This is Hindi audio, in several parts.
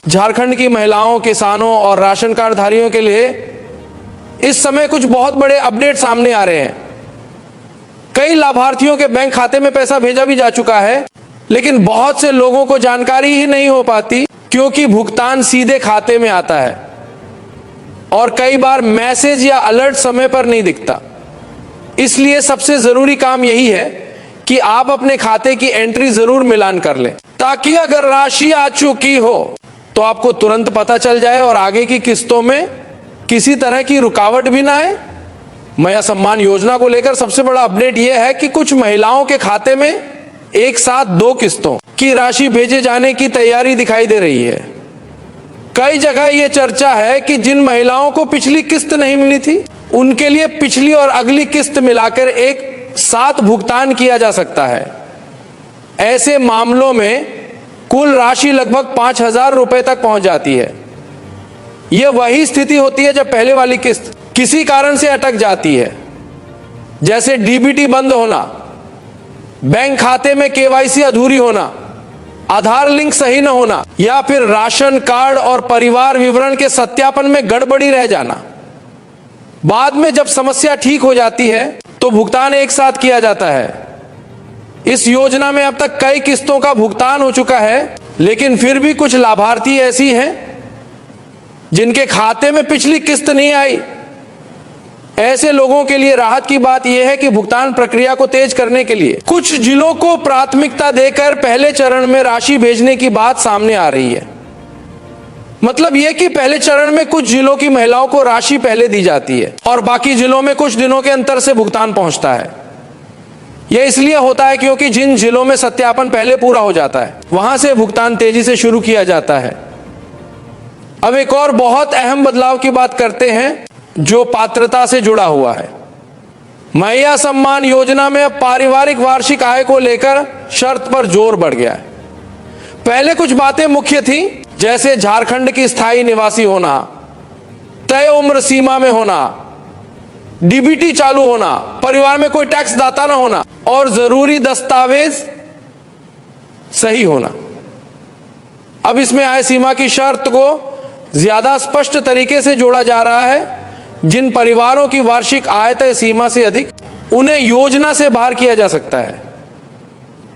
झारखंड की महिलाओं, किसानों और राशन कार्ड धारियों के लिए इस समय कुछ बहुत बड़े अपडेट सामने आ रहे हैं। कई लाभार्थियों के बैंक खाते में पैसा भेजा भी जा चुका है, लेकिन बहुत से लोगों को जानकारी ही नहीं हो पाती क्योंकि भुगतान सीधे खाते में आता है और कई बार मैसेज या अलर्ट समय पर नहीं दिखता। इसलिए सबसे जरूरी काम यही है कि आप अपने खाते की एंट्री जरूर मिलान कर लें, ताकि अगर राशि आ चुकी हो तो आपको तुरंत पता चल जाए और आगे की किस्तों में किसी तरह की रुकावट भी ना आए। मैया सम्मान योजना को लेकर सबसे बड़ा अपडेट यह है कि कुछ महिलाओं के खाते में एक साथ 2 किस्तों की राशि भेजे जाने की तैयारी दिखाई दे रही है। कई जगह यह चर्चा है कि जिन महिलाओं को पिछली किस्त नहीं मिली थी, उनके लिए पिछली और अगली किस्त मिलाकर एक साथ भुगतान किया जा सकता है। ऐसे मामलों में कुल राशि लगभग 5,000 रुपए तक पहुंच जाती है। यह वही स्थिति होती है जब पहले वाली किस्त किसी कारण से अटक जाती है, जैसे डीबीटी बंद होना, बैंक खाते में केवाईसी अधूरी होना, आधार लिंक सही न होना या फिर राशन कार्ड और परिवार विवरण के सत्यापन में गड़बड़ी रह जाना। बाद में जब समस्या ठीक हो जाती है तो भुगतान एक साथ किया जाता है। इस योजना में अब तक कई किस्तों का भुगतान हो चुका है, लेकिन फिर भी कुछ लाभार्थी ऐसी हैं जिनके खाते में पिछली किस्त नहीं आई। ऐसे लोगों के लिए राहत की बात यह है कि भुगतान प्रक्रिया को तेज करने के लिए कुछ जिलों को प्राथमिकता देकर पहले चरण में राशि भेजने की बात सामने आ रही है। मतलब यह कि पहले चरण में कुछ जिलों की महिलाओं को राशि पहले दी जाती है और बाकी जिलों में कुछ दिनों के अंतर से भुगतान पहुंचता है। यह इसलिए होता है क्योंकि जिन जिलों में सत्यापन पहले पूरा हो जाता है, वहां से भुगतान तेजी से शुरू किया जाता है। अब एक और बहुत अहम बदलाव की बात करते हैं जो पात्रता से जुड़ा हुआ है। मैया सम्मान योजना में अब पारिवारिक वार्षिक आय को लेकर शर्त पर जोर बढ़ गया है। पहले कुछ बातें मुख्य थी, जैसे झारखंड की स्थायी निवासी होना, तय उम्र सीमा में होना, डीबीटी चालू होना, परिवार में कोई टैक्स दाता ना होना और जरूरी दस्तावेज सही होना। अब इसमें आय सीमा की शर्त को ज्यादा स्पष्ट तरीके से जोड़ा जा रहा है। जिन परिवारों की वार्षिक आय तय सीमा से अधिक, उन्हें योजना से बाहर किया जा सकता है।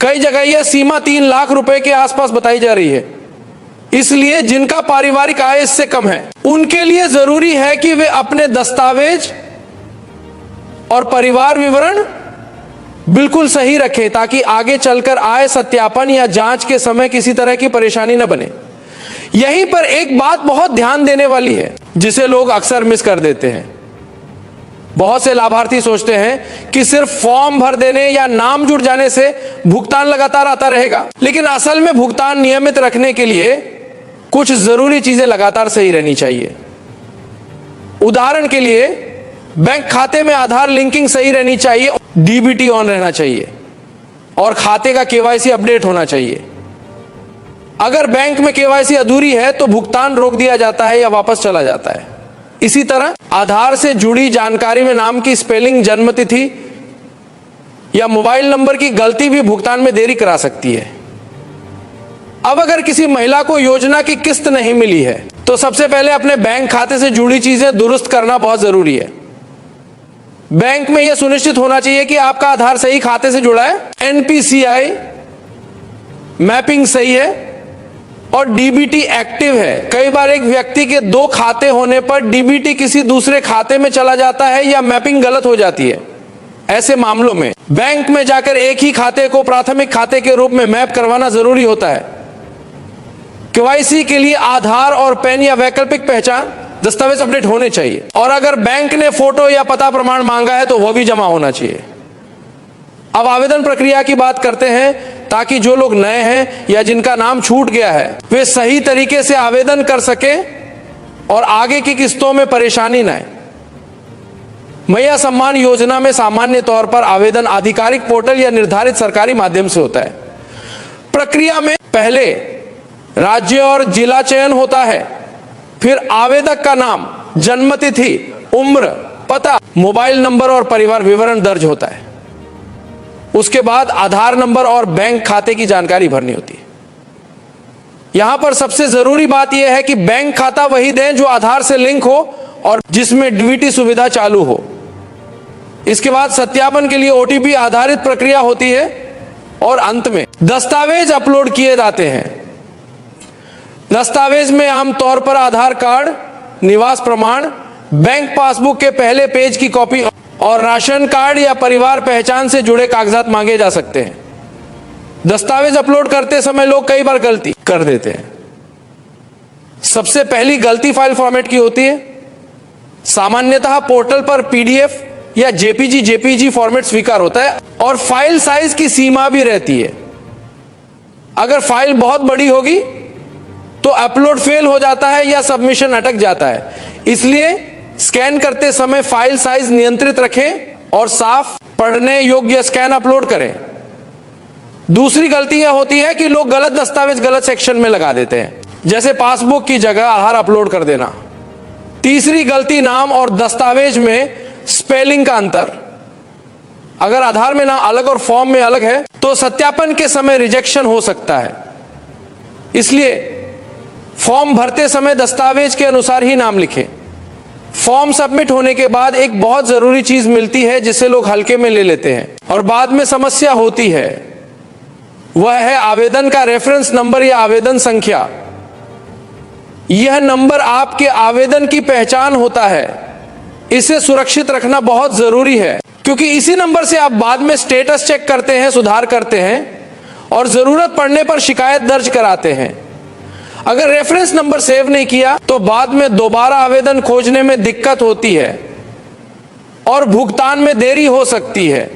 कई जगह यह सीमा 3 लाख रुपए के आसपास बताई जा रही है। इसलिए जिनका पारिवारिक आय इससे कम है, उनके लिए जरूरी है कि वे अपने दस्तावेज और परिवार विवरण बिल्कुल सही रखें, ताकि आगे चलकर आय सत्यापन या जांच के समय किसी तरह की परेशानी न बने। यहीं पर एक बात बहुत ध्यान देने वाली है, जिसे लोग अक्सर मिस कर देते हैं। बहुत से लाभार्थी सोचते हैं कि सिर्फ फॉर्म भर देने या नाम जुड़ जाने से भुगतान लगातार आता रहेगा, लेकिन असल में भुगतान नियमित रखने के लिए कुछ जरूरी चीजें लगातार सही रहनी चाहिए। उदाहरण के लिए, बैंक खाते में आधार लिंकिंग सही रहनी चाहिए, डीबीटी ऑन रहना चाहिए और खाते का केवाईसी अपडेट होना चाहिए। अगर बैंक में केवाईसी अधूरी है तो भुगतान रोक दिया जाता है या वापस चला जाता है। इसी तरह आधार से जुड़ी जानकारी में नाम की स्पेलिंग, जन्मतिथि या मोबाइल नंबर की गलती भी भुगतान में देरी करा सकती है। अब अगर किसी महिला को योजना की किस्त नहीं मिली है तो सबसे पहले अपने बैंक खाते से जुड़ी चीजें दुरुस्त करना बहुत जरूरी है। बैंक में यह सुनिश्चित होना चाहिए कि आपका आधार सही खाते से जुड़ा है, एनपीसीआई मैपिंग सही है और डीबीटी एक्टिव है। कई बार एक व्यक्ति के 2 खाते होने पर डीबीटी किसी दूसरे खाते में चला जाता है या मैपिंग गलत हो जाती है। ऐसे मामलों में बैंक में जाकर एक ही खाते को प्राथमिक खाते के रूप में मैप करवाना जरूरी होता है। केवाईसी के लिए आधार और पैन या वैकल्पिक पहचान दस्तावेज अपडेट होने चाहिए और अगर बैंक ने फोटो या पता प्रमाण मांगा है तो वह भी जमा होना चाहिए। अब आवेदन प्रक्रिया की बात करते हैं, ताकि जो लोग नए हैं या जिनका नाम छूट गया है वे सही तरीके से आवेदन कर सकें और आगे की किस्तों में परेशानी न आए। मैया सम्मान योजना में सामान्य तौर पर आवेदन आधिकारिक पोर्टल या निर्धारित सरकारी माध्यम से होता है। प्रक्रिया में पहले राज्य और जिला चयन होता है, फिर आवेदक का नाम, जन्मतिथि, उम्र, पता, मोबाइल नंबर और परिवार विवरण दर्ज होता है। उसके बाद आधार नंबर और बैंक खाते की जानकारी भरनी होती है। यहां पर सबसे जरूरी बात यह है कि बैंक खाता वही दें जो आधार से लिंक हो और जिसमें डीबीटी सुविधा चालू हो। इसके बाद सत्यापन के लिए ओटीपी आधारित प्रक्रिया होती है और अंत में दस्तावेज अपलोड किए जाते हैं। दस्तावेज में आमतौर पर आधार कार्ड, निवास प्रमाण, बैंक पासबुक के पहले पेज की कॉपी और राशन कार्ड या परिवार पहचान से जुड़े कागजात मांगे जा सकते हैं। दस्तावेज अपलोड करते समय लोग कई बार गलती कर देते हैं। सबसे पहली गलती फाइल फॉर्मेट की होती है। सामान्यतः पोर्टल पर पीडीएफ या जेपीजी फॉर्मेट स्वीकार होता है और फाइल साइज की सीमा भी रहती है। अगर फाइल बहुत बड़ी होगी तो अपलोड फेल हो जाता है या सबमिशन अटक जाता है। इसलिए स्कैन करते समय फाइल साइज नियंत्रित रखें और साफ पढ़ने योग्य स्कैन अपलोड करें। दूसरी गलती यह होती है कि लोग गलत दस्तावेज गलत सेक्शन में लगा देते हैं, जैसे पासबुक की जगह आधार अपलोड कर देना। तीसरी गलती नाम और दस्तावेज में स्पेलिंग का अंतर। अगर आधार में नाम अलग और फॉर्म में अलग है तो सत्यापन के समय रिजेक्शन हो सकता है। इसलिए फॉर्म भरते समय दस्तावेज के अनुसार ही नाम लिखें। फॉर्म सबमिट होने के बाद एक बहुत जरूरी चीज मिलती है जिसे लोग हल्के में ले लेते हैं और बाद में समस्या होती है। वह है आवेदन का रेफरेंस नंबर या आवेदन संख्या। यह नंबर आपके आवेदन की पहचान होता है। इसे सुरक्षित रखना बहुत जरूरी है क्योंकि इसी नंबर से आप बाद में स्टेटस चेक करते हैं, सुधार करते हैं और जरूरत पड़ने पर शिकायत दर्ज कराते हैं। अगर रेफरेंस नंबर सेव नहीं किया तो बाद में दोबारा आवेदन खोजने में दिक्कत होती है और भुगतान में देरी हो सकती है।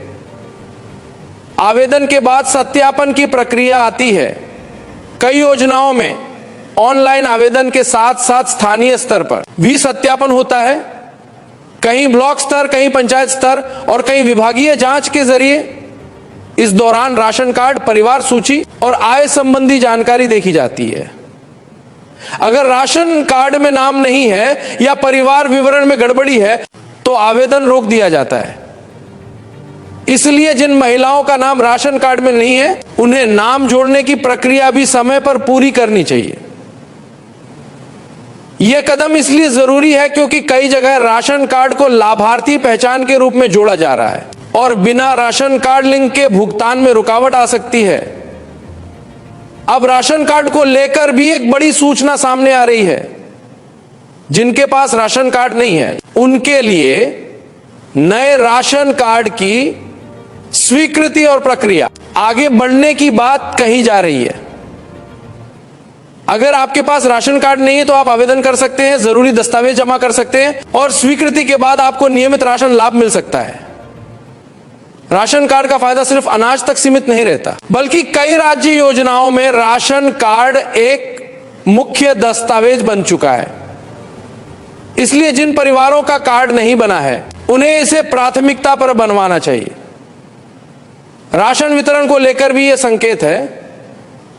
आवेदन के बाद सत्यापन की प्रक्रिया आती है। कई योजनाओं में ऑनलाइन आवेदन के साथ साथ स्थानीय स्तर पर भी सत्यापन होता है। कहीं ब्लॉक स्तर, कहीं पंचायत स्तर और कहीं विभागीय जांच के जरिए। इस दौरान राशन कार्ड, परिवार सूची और आय संबंधी जानकारी देखी जाती है। अगर राशन कार्ड में नाम नहीं है या परिवार विवरण में गड़बड़ी है तो आवेदन रोक दिया जाता है। इसलिए जिन महिलाओं का नाम राशन कार्ड में नहीं है उन्हें नाम जोड़ने की प्रक्रिया भी समय पर पूरी करनी चाहिए। यह कदम इसलिए जरूरी है क्योंकि कई जगह राशन कार्ड को लाभार्थी पहचान के रूप में जोड़ा जा रहा है और बिना राशन कार्ड लिंक के भुगतान में रुकावट आ सकती है। अब राशन कार्ड को लेकर भी एक बड़ी सूचना सामने आ रही है। जिनके पास राशन कार्ड नहीं है उनके लिए नए राशन कार्ड की स्वीकृति और प्रक्रिया आगे बढ़ने की बात कही जा रही है। अगर आपके पास राशन कार्ड नहीं है तो आप आवेदन कर सकते हैं, जरूरी दस्तावेज जमा कर सकते हैं और स्वीकृति के बाद आपको नियमित राशन लाभ मिल सकता है। राशन कार्ड का फायदा सिर्फ अनाज तक सीमित नहीं रहता, बल्कि कई राज्य योजनाओं में राशन कार्ड एक मुख्य दस्तावेज बन चुका है। इसलिए जिन परिवारों का कार्ड नहीं बना है उन्हें इसे प्राथमिकता पर बनवाना चाहिए। राशन वितरण को लेकर भी यह संकेत है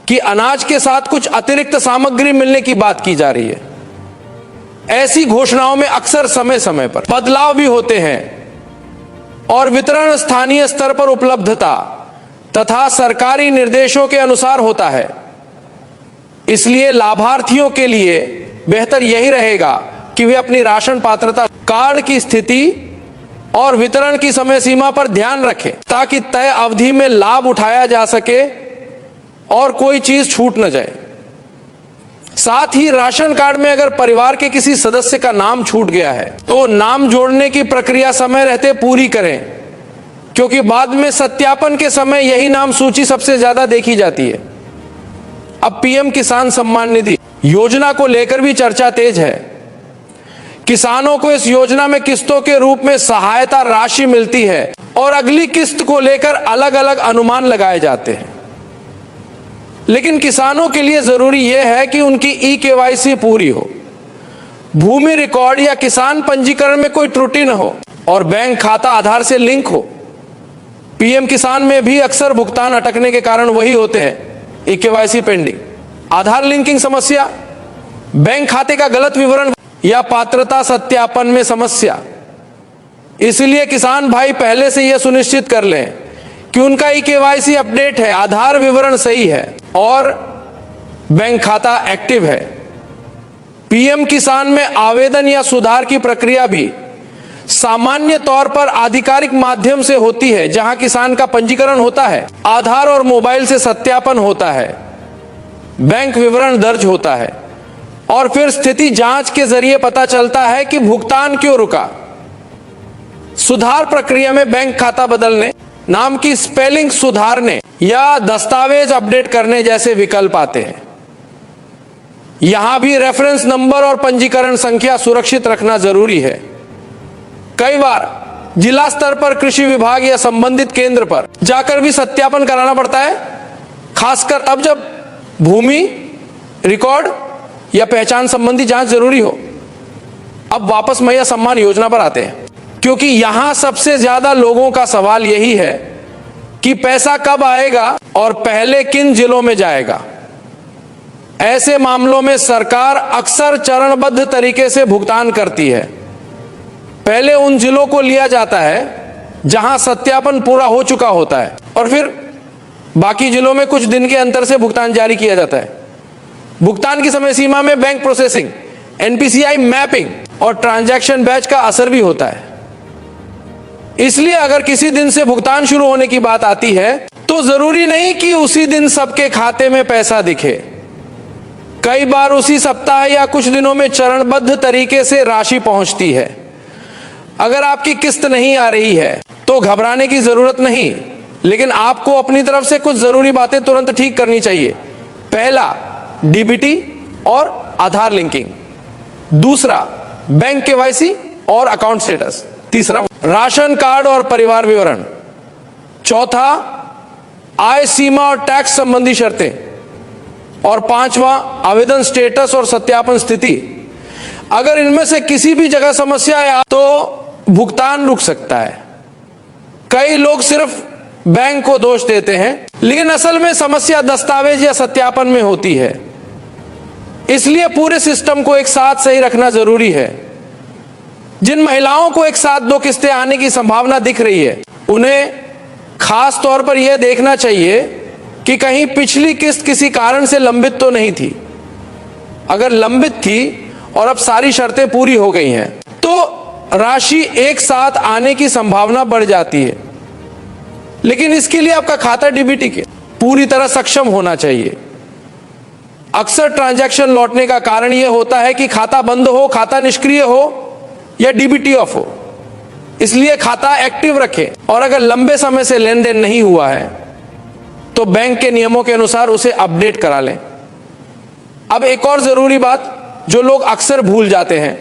कि अनाज के साथ कुछ अतिरिक्त सामग्री मिलने की बात की जा रही है। ऐसी घोषणाओं में अक्सर समय समय पर बदलाव भी होते हैं और वितरण स्थानीय स्तर पर उपलब्धता तथा सरकारी निर्देशों के अनुसार होता है। इसलिए लाभार्थियों के लिए बेहतर यही रहेगा कि वे अपनी राशन पात्रता कार्ड की स्थिति और वितरण की समय सीमा पर ध्यान रखें ताकि तय अवधि में लाभ उठाया जा सके और कोई चीज छूट न जाए। साथ ही राशन कार्ड में अगर परिवार के किसी सदस्य का नाम छूट गया है तो नाम जोड़ने की प्रक्रिया समय रहते पूरी करें, क्योंकि बाद में सत्यापन के समय यही नाम सूची सबसे ज्यादा देखी जाती है। अब पीएम किसान सम्मान निधि योजना को लेकर भी चर्चा तेज है। किसानों को इस योजना में किस्तों के रूप में सहायता राशि मिलती है और अगली किस्त को लेकर अलग अलग अनुमान लगाए जाते हैं। लेकिन किसानों के लिए जरूरी यह है कि उनकी ई-केवाईसी पूरी हो, भूमि रिकॉर्ड या किसान पंजीकरण में कोई त्रुटि न हो और बैंक खाता आधार से लिंक हो। पीएम किसान में भी अक्सर भुगतान अटकने के कारण वही होते हैं, ई-केवाईसी पेंडिंग, आधार लिंकिंग समस्या, बैंक खाते का गलत विवरण या पात्रता सत्यापन में समस्या। इसलिए किसान भाई पहले से यह सुनिश्चित कर लें कि उनका ई-केवाईसी अपडेट है, आधार विवरण सही है और बैंक खाता एक्टिव है। पीएम किसान में आवेदन या सुधार की प्रक्रिया भी सामान्य तौर पर आधिकारिक माध्यम से होती है, जहां किसान का पंजीकरण होता है, आधार और मोबाइल से सत्यापन होता है, बैंक विवरण दर्ज होता है और फिर स्थिति जांच के जरिए पता चलता है कि भुगतान क्यों रुका। सुधार प्रक्रिया में बैंक खाता बदलने, नाम की स्पेलिंग सुधारने या दस्तावेज अपडेट करने जैसे विकल्प आते हैं। यहां भी रेफरेंस नंबर और पंजीकरण संख्या सुरक्षित रखना जरूरी है। कई बार जिला स्तर पर कृषि विभाग या संबंधित केंद्र पर जाकर भी सत्यापन कराना पड़ता है, खासकर तब जब भूमि रिकॉर्ड या पहचान संबंधी जांच जरूरी हो। अब वापस मैया सम्मान योजना पर आते हैं, क्योंकि यहां सबसे ज्यादा लोगों का सवाल यही है कि पैसा कब आएगा और पहले किन जिलों में जाएगा। ऐसे मामलों में सरकार अक्सर चरणबद्ध तरीके से भुगतान करती है। पहले उन जिलों को लिया जाता है जहां सत्यापन पूरा हो चुका होता है और फिर बाकी जिलों में कुछ दिन के अंतर से भुगतान जारी किया जाता है। भुगतान की समय सीमा में बैंक प्रोसेसिंग, एनपीसीआई मैपिंग और ट्रांजैक्शन बैच का असर भी होता है। इसलिए अगर किसी दिन से भुगतान शुरू होने की बात आती है तो जरूरी नहीं कि उसी दिन सबके खाते में पैसा दिखे। कई बार उसी सप्ताह या कुछ दिनों में चरणबद्ध तरीके से राशि पहुंचती है। अगर आपकी किस्त नहीं आ रही है तो घबराने की जरूरत नहीं, लेकिन आपको अपनी तरफ से कुछ जरूरी बातें तुरंत ठीक करनी चाहिए। पहला, डीबीटी और आधार लिंकिंग। दूसरा, बैंक केवाईसी और अकाउंट स्टेटस। तीसरा, राशन कार्ड और परिवार विवरण। चौथा, आय सीमा और टैक्स संबंधी शर्तें। और पांचवा, आवेदन स्टेटस और सत्यापन स्थिति। अगर इनमें से किसी भी जगह समस्या आए तो भुगतान रुक सकता है। कई लोग सिर्फ बैंक को दोष देते हैं, लेकिन असल में समस्या दस्तावेज या सत्यापन में होती है। इसलिए पूरे सिस्टम को एक साथ सही रखना जरूरी है। जिन महिलाओं को एक साथ 2 किस्तें आने की संभावना दिख रही है, उन्हें खास तौर पर यह देखना चाहिए कि कहीं पिछली किस्त किसी कारण से लंबित तो नहीं थी। अगर लंबित थी और अब सारी शर्तें पूरी हो गई हैं तो राशि एक साथ आने की संभावना बढ़ जाती है। लेकिन इसके लिए आपका खाता डीबीटी के पूरी तरह सक्षम होना चाहिए। अक्सर ट्रांजैक्शन लौटने का कारण यह होता है कि खाता बंद हो, खाता निष्क्रिय हो या डीबीटी ऑफ हो। इसलिए खाता एक्टिव रखें और अगर लंबे समय से लेन देन नहीं हुआ है तो बैंक के नियमों के अनुसार उसे अपडेट करा लें। अब एक और जरूरी बात जो लोग अक्सर भूल जाते हैं,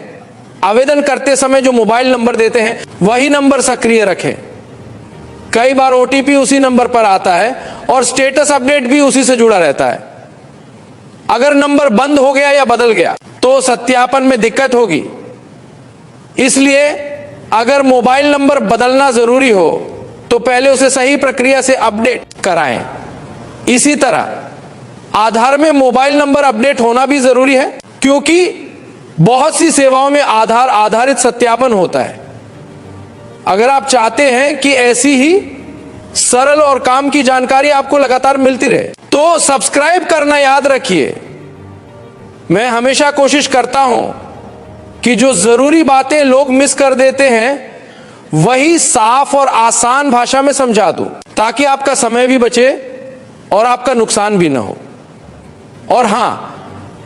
आवेदन करते समय जो मोबाइल नंबर देते हैं वही नंबर सक्रिय रखें। कई बार ओटीपी उसी नंबर पर आता है और स्टेटस अपडेट भी उसी से जुड़ा रहता है। अगर नंबर बंद हो गया या बदल गया तो सत्यापन में दिक्कत होगी। इसलिए अगर मोबाइल नंबर बदलना जरूरी हो तो पहले उसे सही प्रक्रिया से अपडेट कराएं। इसी तरह आधार में मोबाइल नंबर अपडेट होना भी जरूरी है, क्योंकि बहुत सी सेवाओं में आधार आधारित सत्यापन होता है। अगर आप चाहते हैं कि ऐसी ही सरल और काम की जानकारी आपको लगातार मिलती रहे तो सब्सक्राइब करना याद रखिए। मैं हमेशा कोशिश करता हूं कि जो जरूरी बातें लोग मिस कर देते हैं वही साफ और आसान भाषा में समझा दूं, ताकि आपका समय भी बचे और आपका नुकसान भी ना हो। और हां,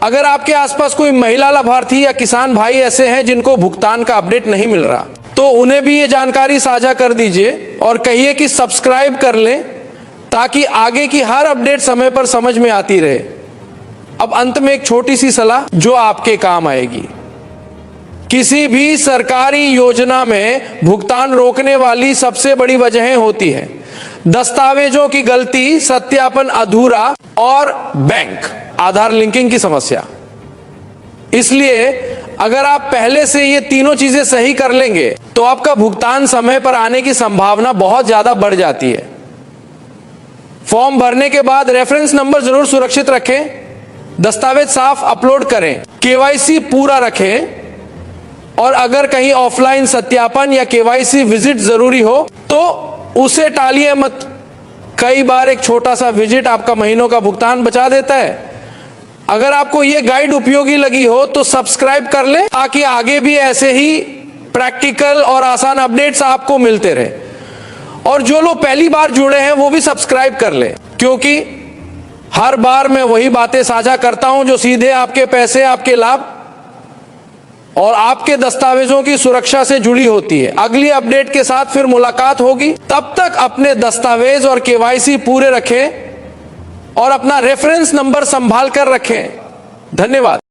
अगर आपके आसपास कोई महिला लाभार्थी या किसान भाई ऐसे हैं जिनको भुगतान का अपडेट नहीं मिल रहा, तो उन्हें भी ये जानकारी साझा कर दीजिए और कहिए कि सब्सक्राइब कर लें, ताकि आगे की हर अपडेट समय पर समझ में आती रहे। अब अंत में एक छोटी सी सलाह जो आपके काम आएगी। किसी भी सरकारी योजना में भुगतान रोकने वाली सबसे बड़ी वजहें होती हैं दस्तावेजों की गलती, सत्यापन अधूरा और बैंक आधार लिंकिंग की समस्या। इसलिए अगर आप पहले से ये तीनों चीजें सही कर लेंगे तो आपका भुगतान समय पर आने की संभावना बहुत ज्यादा बढ़ जाती है। फॉर्म भरने के बाद रेफरेंस नंबर जरूर सुरक्षित रखें, दस्तावेज साफ अपलोड करें, केवाईसी पूरा रखें और अगर कहीं ऑफलाइन सत्यापन या केवाईसी विजिट जरूरी हो तो उसे टालिए मत। कई बार एक छोटा सा विजिट आपका महीनों का भुगतान बचा देता है। अगर आपको ये गाइड उपयोगी लगी हो तो सब्सक्राइब कर लें ताकि आगे भी ऐसे ही प्रैक्टिकल और आसान अपडेट्स आपको मिलते रहे। और जो लोग पहली बार जुड़े हैं वो भी सब्सक्राइब कर लें, क्योंकि हर बार मैं वही बातें साझा करता हूं जो सीधे आपके पैसे, आपके लाभ और आपके दस्तावेजों की सुरक्षा से जुड़ी होती है। अगली अपडेट के साथ फिर मुलाकात होगी। तब तक अपने दस्तावेज और केवाईसी पूरे रखें और अपना रेफरेंस नंबर संभाल कर रखें। धन्यवाद।